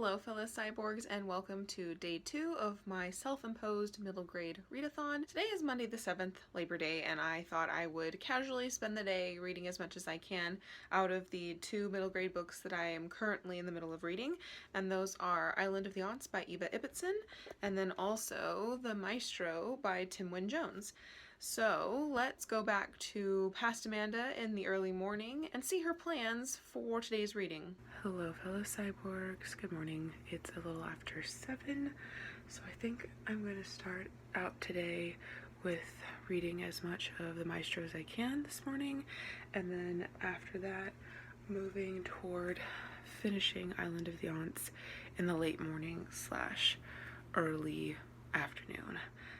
Hello fellow cyborgs and welcome to day 2 of my self-imposed middle grade readathon. Today is Monday the 7th, Labor Day, and I thought I would casually spend the day reading as much as I can out of the 2 middle grade books that I am currently in the middle of reading, and those are Island of the Aunts by Eva Ibbotson and then also The Maestro by Tim Wynne-Jones. So let's go back to past Amanda in the early morning and see her plans for today's reading. Hello fellow cyborgs, good morning. It's a little after 7, so I think I'm going to start out today with reading as much of The Maestro as I can this morning, and then after that moving toward finishing Island of the Aunts in the late morning / early afternoon.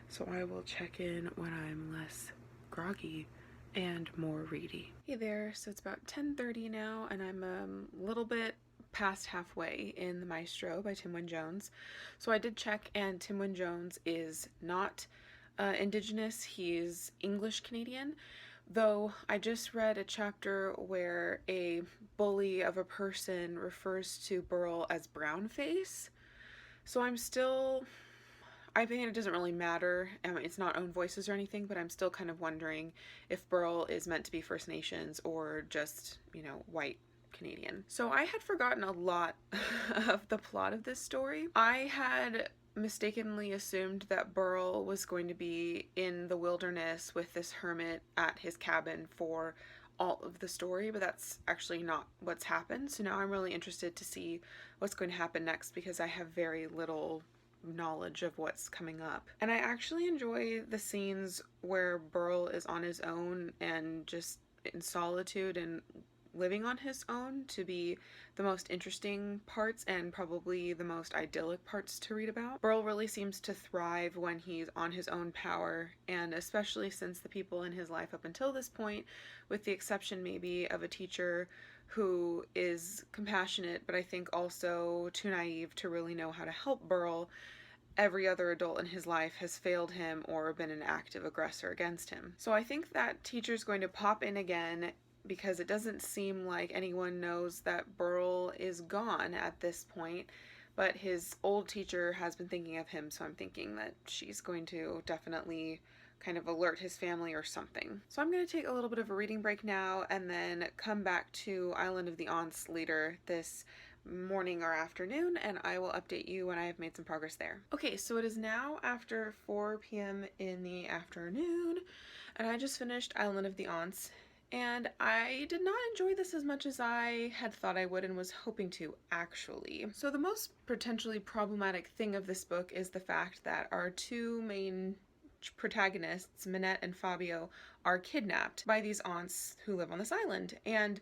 So I will check in when I'm less groggy and more ready. Hey there, so it's about 10:30 now and I'm a little bit past halfway in The Maestro by Tim Wynne-Jones. So I did check, and Tim Wynne-Jones is not Indigenous, he's English Canadian, though I just read a chapter where a bully of a person refers to Burl as brownface. So I think it doesn't really matter. It's not own voices or anything, but I'm still kind of wondering if Burl is meant to be First Nations or just, white Canadian. So I had forgotten a lot of the plot of this story. I had mistakenly assumed that Burl was going to be in the wilderness with this hermit at his cabin for all of the story, but that's actually not what's happened. So now I'm really interested to see what's going to happen next because I have very little knowledge of what's coming up. And I actually enjoy the scenes where Burl is on his own and just in solitude and living on his own to be the most interesting parts and probably the most idyllic parts to read about. Burl really seems to thrive when he's on his own power, and especially since the people in his life up until this point, with the exception maybe of a teacher who is compassionate but I think also too naive to really know how to help Burl, every other adult in his life has failed him or been an active aggressor against him. So I think that teacher's going to pop in again because it doesn't seem like anyone knows that Burl is gone at this point, but his old teacher has been thinking of him, so I'm thinking that she's going to definitely kind of alert his family or something. So I'm going to take a little bit of a reading break now and then come back to Island of the Aunts later this morning or afternoon, and I will update you when I have made some progress there. Okay, so it is now after 4 p.m. in the afternoon, and I just finished Island of the Aunts, and I did not enjoy this as much as I had thought I would and was hoping to, actually. So the most potentially problematic thing of this book is the fact that our two main protagonists, Minette and Fabio, are kidnapped by these aunts who live on this island, and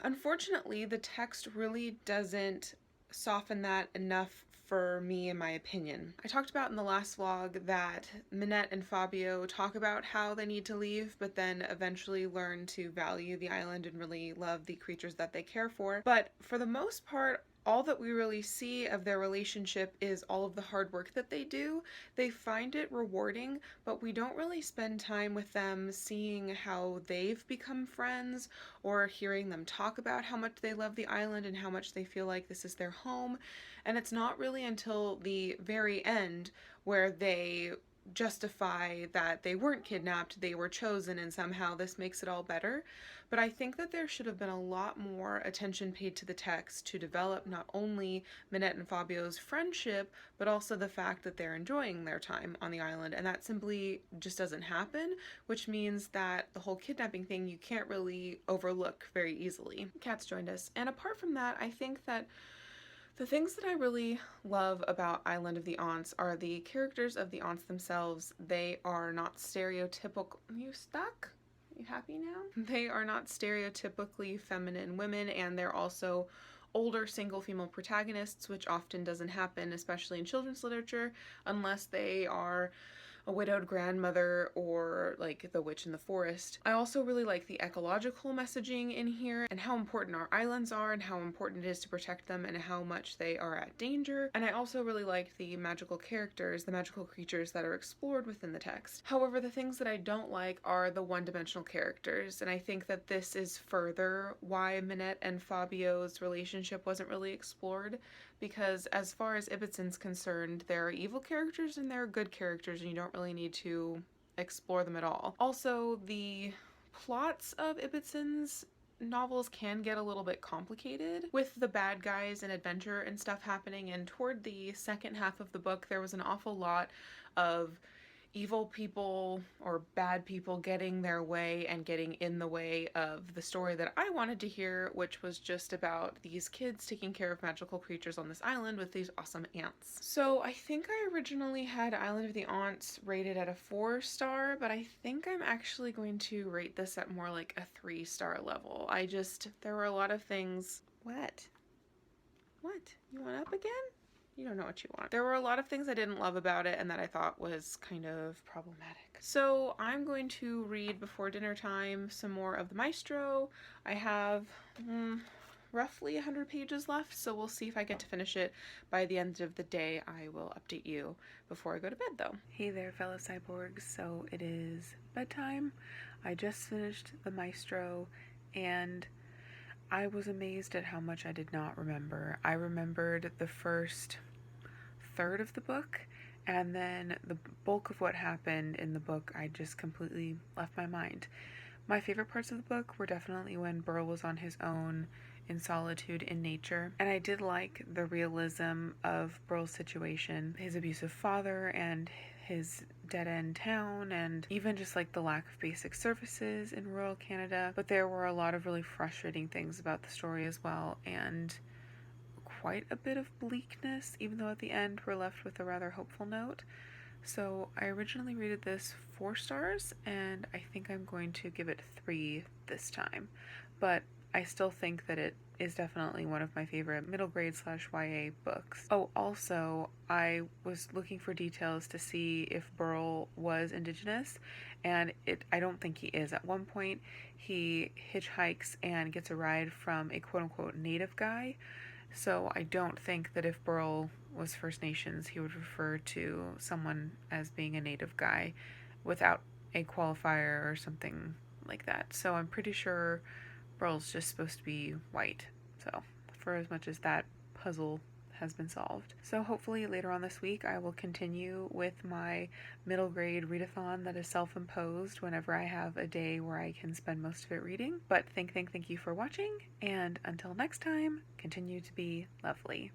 unfortunately the text really doesn't soften that enough for me, in my opinion. I talked about in the last vlog that Minette and Fabio talk about how they need to leave, but then eventually learn to value the island and really love the creatures that they care for. But for the most part, all that we really see of their relationship is all of the hard work that they do. They find it rewarding, but we don't really spend time with them seeing how they've become friends or hearing them talk about how much they love the island and how much they feel like this is their home. And it's not really until the very end where they justify that they weren't kidnapped, they were chosen, and somehow this makes it all better. But I think that there should have been a lot more attention paid to the text to develop not only Minette and Fabio's friendship, but also the fact that they're enjoying their time on the island, and that simply just doesn't happen, which means that the whole kidnapping thing you can't really overlook very easily. Kat's joined us, and apart from that, I think that the things that I really love about Island of the Aunts are the characters of the aunts themselves. They are not stereotypical. You stuck? You happy now? They are not stereotypically feminine women, and they're also older single female protagonists, which often doesn't happen, especially in children's literature, unless they are a widowed grandmother or like the witch in the forest. I also really like the ecological messaging in here and how important our islands are and how important it is to protect them and how much they are at danger. And I also really liked the magical characters, the magical creatures that are explored within the text. However, the things that I don't like are the one-dimensional characters, and I think that this is further why Minette and Fabio's relationship wasn't really explored, because as far as Ibitson's concerned, there are evil characters and there are good characters, and you don't really need to explore them at all. Also, the plots of Ibitson's novels can get a little bit complicated with the bad guys and adventure and stuff happening, and toward the second half of the book there was an awful lot of evil people or bad people getting their way and getting in the way of the story that I wanted to hear, which was just about these kids taking care of magical creatures on this island with these awesome ants. So I think I originally had Island of the Aunts rated at a 4-star, but I think I'm actually going to rate this at more like a 3-star level. There were a lot of things. What? You want up again? You don't know what you want. There were a lot of things I didn't love about it and that I thought was kind of problematic. So I'm going to read before dinner time some more of the Maestro. I have roughly 100 pages left, so we'll see if I get to finish it by the end of the day. I will update you before I go to bed though. Hey there fellow cyborgs, so it is bedtime. I just finished the Maestro and I was amazed at how much I did not remember. I remembered the first third of the book, and then the bulk of what happened in the book I just completely left my mind. My favorite parts of the book were definitely when Burl was on his own in solitude in nature, and I did like the realism of Burl's situation, his abusive father and his dead-end town, and even just like the lack of basic services in rural Canada. But there were a lot of really frustrating things about the story as well, and quite a bit of bleakness, even though at the end we're left with a rather hopeful note. So I originally rated this 4 stars, and I think I'm going to give it 3 this time. But I still think that it is definitely one of my favorite middle grade / YA books. Oh, also, I was looking for details to see if Burl was Indigenous, and I don't think he is. At one point, he hitchhikes and gets a ride from a quote-unquote native guy, so I don't think that if Burl was First Nations, he would refer to someone as being a native guy without a qualifier or something like that. So I'm pretty sure Burl's just supposed to be white. So for as much as that puzzle has been solved. So hopefully later on this week I will continue with my middle grade readathon that is self-imposed whenever I have a day where I can spend most of it reading. But thank you for watching, and until next time, continue to be lovely.